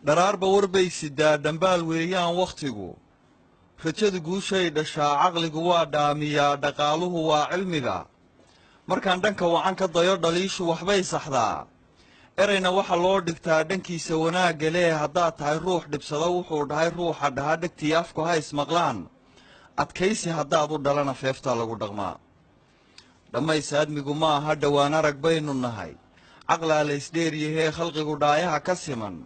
dharaarba warbay sidaa dhambaal weeyaan wakhtigu rajada guushay dhashaa caqligu waa dhaamiyaa dhaqaaluhu waa cilmiga markaan dhanka wacan ka dayo dhaliishu waxbay saxdaa erayna waxa loo dhigtaa dhankiisa wanaagga lee haddaad tahay ruux dhibsada wuxuu dhahay ruuxa dhaha dhegtii afku ha ismaqlaan adkaysi haddaad u dhalana feeftaa lagu dhaqmaa dhammays aadmigu ma aha dhowaan arag baynu nahay caqlaa la isdheeryahee khalqigu dhaayaha ka siman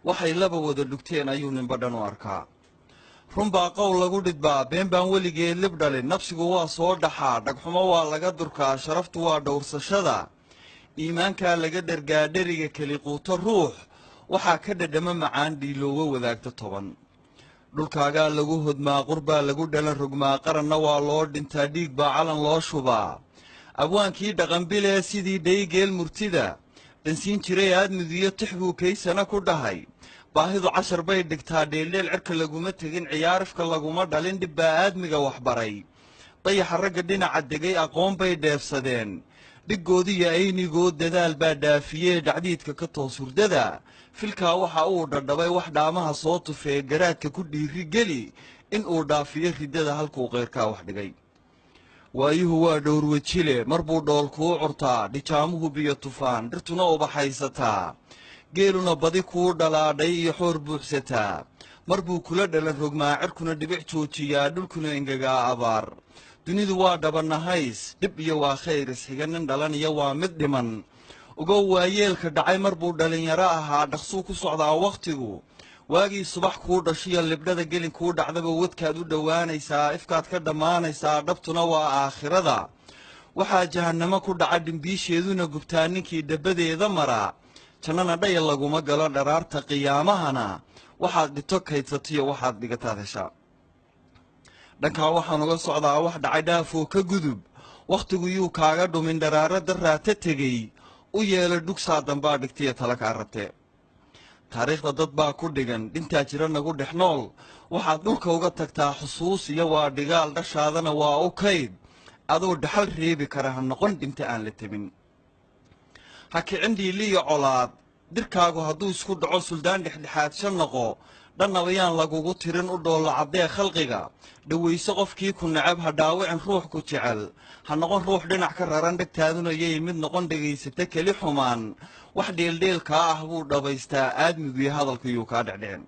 waxay laba wada dhugteen ayuu ninba dhan u arkaa runbaa qowl lagu dhidbaa been baan weligeed lib dhalin nafsigu waa soo dhaxaa dhagxumo waa laga durkaa sharaftu waa dhowrsashada iimaankaa laga dhergaa dheriga keliquuto ruux waxaa ka dhadhama macaan dhiiloowa wadaagta toban dhulkaagaa lagu hodmaa qurbaa lagu dhalan rogmaa qaranna waa loo dhintaa dhiig baa calan loo shubaa abwaankii dhaqanbilee sidii dhaygeel murtida dhansiin jiray aadmigiyo tix buu kaysana ku dhahay baahidu cashar bay dhigtaa dheeldheel cirka laguma tegin ciyaarifka laguma dhalin dhibbaa aadmiga waxbaray dayaxa ragga dhinaca degay aqoon bay dheefsadeen dhiggoodiyo aynigood dadaal baa dhaafiyee dhacdiidka ka toos hurdada filkaa waxa uu dhadhabay wax dhaamaha soo tufee garaadka ku dhiiri geli in uu dhaafiyo riddada halkuu qeyrkaa wax dhigay waayuhu waa dhowrwejile mar buu dhool kuu curtaa dhijaamuhu biyo tufaan dhirtuna ubaxaysataa geeluna badi kuu dhalaadhay iyo xoor buuxsataa mar buu kula dhalan rogmaa cirkuna dhibic joojiyaa dhulkuna engegaa abaar dunidu waa dhabanahays dhib iyo waa khayr isxiga nin dhalan iyo waa mid dhiman ogow waayeelka dhacay mar buu dhallinyaro ahaa dhaqsuu ku socdaa wakhtigu waagii subax kuu dhashiyo libdhada gelin kuu dhacdaba wadkaad u dhowaanaysaa ifkaad ka dhammaanaysaa dhabtuna waa aakhirada waxaa jahannamo ku dhaca dhimbiisheeduna gubtaa ninkii dabbadeeda maraa jannana dhaya laguma galo dharaarta qiyaamahana waxaad dhito kaydsatiyo waxaad dhigataad heshaa dhankaa waxaan uga socdaa wax dhacay dhaafoo ka gudub wakhtigu yuu kaaga dhumin dharaaro daraata tegey u yeela dhugsaa dambaa dhigtiya tala kaa rabtee taariikhda dad baa ku dhigan dhintaa jira nagu dhex nool waxaad dhulka uga tagtaa xusuus iyo waa dhigaal dhashaadana waa u kayd adoo dhaxal reebi kara ha noqon dhinta aan la tebin ha kicin dhiiliyo colaad dirkaagu hadduu isku dhaco suldaan dhexdhexaadsha noqo dhannabayaan lagugu tirin u dhoolla caddee khalqiga dhawayso qofkii ku necab ha dhaawicin ruux ku jecel ha noqon ruux dhinac ka raran dhegtaaduna yay mid noqon dhegaysata keli xumaan wax dheeldheelkaa ah buu dhabaystaa aadmiguyo hadalkayuu kaa dhecdhicin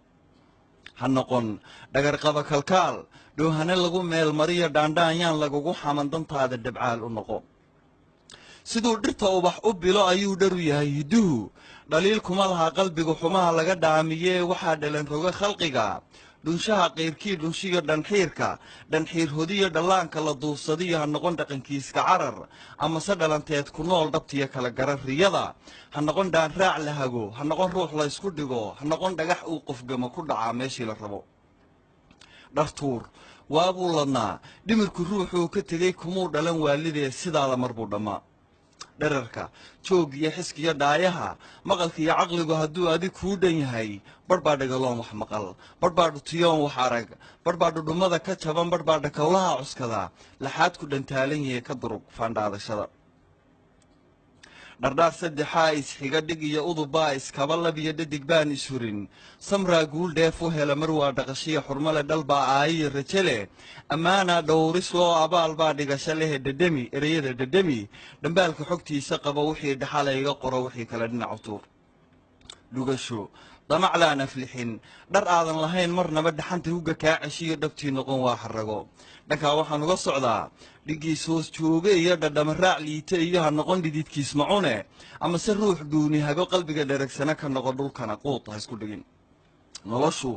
ha noqon dhagarqaba kalkaal dhoohane lagu meelmariyo dhaandhaanyaan lagugu xaman dantaada dhabcaal u noqo siduu dhirta ubax u bilo ayuu dharu yahay hidduhu dhaliil kuma laha qalbiga xumaha laga dhaamiyee waxaa dhalan roga khalqiga dhunshaha qayrkii dhunshiyo dhanxiirka dhanxiir hodiyo dhallaanka la duufsadiyo ha noqon dhaqankiiska carar amase dhalanteed ku nool dhabtiyo kala gara riyada ha noqon dhaanraac la hago ha noqon ruux la ysku dhigo ha noqon dhagax uu qofgama ku dhacaa meeshii la rabo dhartuur waabuu ladnaa dhimirku ruuxuu ka tegey kumuu dhalan waalidee sidaada mar buu dhammaa dherarka joog iyo xiskiyo dhaayaha maqalka iyo caqligu hadduu adig kuu dhan yahay barh baa dhagaloon wax maqal barh baa dhutiyoon wax arag barh baa dhudhummada ka jaban barh baa dhakowlaha cuskada laxaad ku dhantaalan yahe ka durug faandhaadashada dhardhaar saddexaa isxiga dhig iyo udubbaa iskaba lab iyo dhadig baan ishurin samraa guul dheef u hela mar waa dhaqashiya xurmale dhal baa aayiyo raje leh ammaanaa dhowris loo abaal baa dhigasho lehe dhadhami ereyada dhadhami dhambaalka xogtiisa qaba wixii dhaxalayga qoro wixii kale dhinacu tuur dhugasho damac laan aflixin dhar aadan lahayn marnaba dhaxanta hugga kaa ceshiyo dhabtii noqon waa xarago dhankaa waxaan uga socdaa dhiggiis hoos jooge iyo dhadhama raac liite iyo ha noqon dhididkiis macune amase ruux dhuuni hago qalbiga dheragsana ka noqon dhulkana quud ha isku dhigin noloshu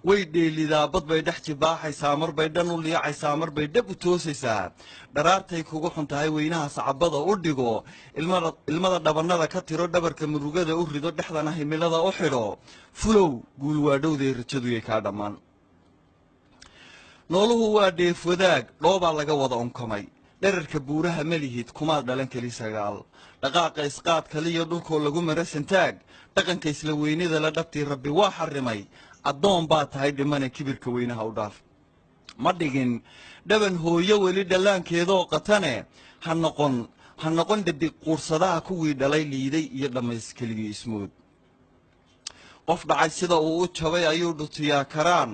way dheelidaa bad bay dhex jibaaxaysaa mar bay dhan u liicaysaa mar bay dhab u toosaysaa dharaartay kugu xun tahay weynaha sacabada u dhigo ilmada dhabannada ka tiro dhabarka murugada u rido dhexdana himilada u xidho fulow guul waa dhowday rajaduyay kaa dhammaan nooluhu waa dheef wadaag dhoobaa laga wada unkamay dherarka buuraha ma lihid kumaad dhalan keli sagaal dhaqaaqa isqaad kaliyo dhulkoo lagu mara santaag dhaqanka isla weynida la dhabtii rabbi waa xarrimay addoon baa tahay dhimane kibirka weynaha u dhaaf ma dhigin dhaban hooyo weli dhallaankeedoo qatane ha noqon dhadig quursadaha kuwii dhalay liiday iyo dhammays keligii ismood qof dhacay sida uu u jabay ayuu dhutiyaa karaan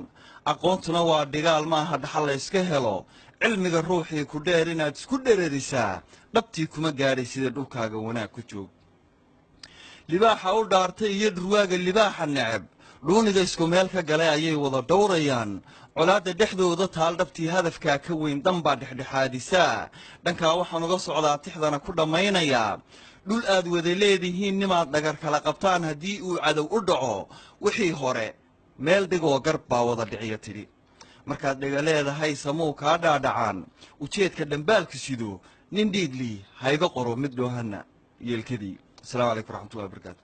aqoontuna waa dhigaal maaha dhaxal la iska helo cilmiga ruuxii ku dheer inaad isku dhererisaa dhabtii kuma gaadhay sida dhulkaaga wanaag ku joog libaaxa u dhaartay iyo dhurwaaga libaaxa neceb dhuuniga isku meel ka galay ayay wada dhowrayaan colaadda dhexdooda taal dhabtii hadafkaa ka weyn danbaa dhexdhexaadisaa dhankaa waxaan uga socdaa tixdana ku dhammaynayaa dhul aad wada leedihiin nimaad dhagar kala qabtaan haddii uu cadow u dhaco wixii hore meel dhigoo garb baa wada dhiciya tidhi markaad dhiga leedahay samuu kaa dhaadhacaan ujeedka dhambaalka sido nin dhiidlii hayga qoro mid dhoohana yeelkadii asalaamu calaykum waraxmatullahi wabarakaatu